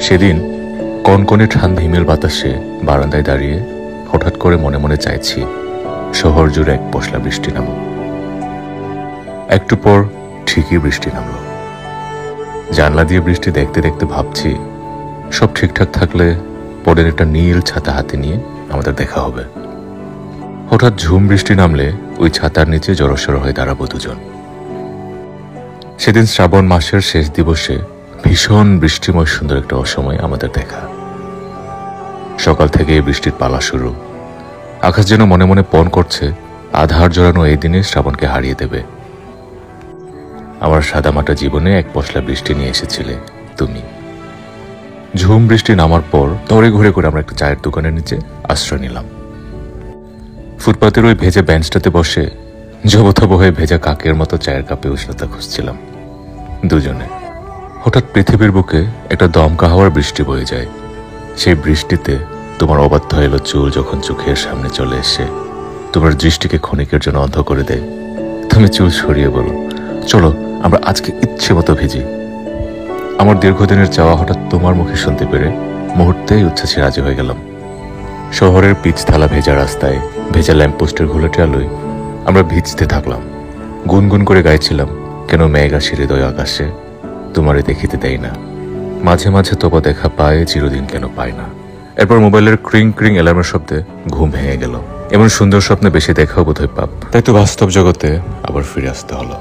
সেদিন কনকনে ঠান্ডা হিমেল বাতাসে বারান্দায় দাঁড়িয়ে হঠাৎ করে মনে মনে চাইছি শহর জুড়ে এক পশলা বৃষ্টি নামুক। একটু পর ঠিকই বৃষ্টি নামল। জানলা দিয়ে বৃষ্টি দেখতে দেখতে ভাবছি সব ঠিকঠাক থাকলে পরের একটা নীল ছাতা হাতে নিয়ে আমাদের দেখা হবে। হঠাৎ ঝুম বৃষ্টি নামলে ওই ছাতার নিচে জড়সড় হয়ে দাঁড়াবো দুজন। সেদিন শ্রাবণ মাসের শেষ দিবসে ভীষণ বৃষ্টিময় সুন্দর একটা অসময় আমাদের দেখা। সকাল থেকে বৃষ্টির পালা শুরু। আকাশ যেন মনে মনে পণ করছে আধার জড়ানো এই দিনে শ্রাবণকে হারিয়ে দেবে। আমার সাদামাটা জীবনে এক পশলা বৃষ্টি নিয়ে এসেছিলে তুমি। ঝুম বৃষ্টি নামার পর দৌড়ে ঘুরে করে আমরা একটা চায়ের দোকানের নিচে আশ্রয় নিলাম। ফুটপাতের ওই ভেজা বেঞ্চটাতে বসে জবথব হয়ে ভেজা কাকের মতো চায়ের কাপে উষ্ণতা খুঁজছিলাম দুজনে। হঠাৎ পৃথিবীর বুকে একটা দমকা হাওয়ার বৃষ্টি বয়ে যায়। সেই বৃষ্টিতে তোমার অবাধ্য এলো চুল যখন চোখের সামনে চলে এসে তোমার দৃষ্টিকে ক্ষণিকের জন্য অন্ধ করে দেয়। তুমি চুল সরিয়ে বলো, চলো আমরা আজকে ইচ্ছে মতো ভিজি। আমার দীর্ঘদিনের চাওয়া হঠাৎ তোমার মুখে শুনতে পেরে মুহূর্তেই উচ্ছ্বাসে রাজি হয়ে গেলাম। শহরের পিচ থালা ভেজা রাস্তায় ভেজা ল্যাম্পপোস্টের ঘোলাটে আলোয় আমরা ভিজতে থাকলাম। গুনগুন করে গাইছিলাম, কেন মেঘ আসে হৃদয় আকাশে তোমারে দেখিতে দেয় না, মাঝে মাঝে তবা দেখা পায় চিরদিন কেন পায় না। এরপর মোবাইলের ক্রিং ক্রিং অ্যালার্মের শব্দে ঘুম ভেঙে গেল। এমন সুন্দর স্বপ্নে বেশি দেখাও বোধহয় পাপ, তাই তো বাস্তব জগতে আবার ফিরে আসতে হলো।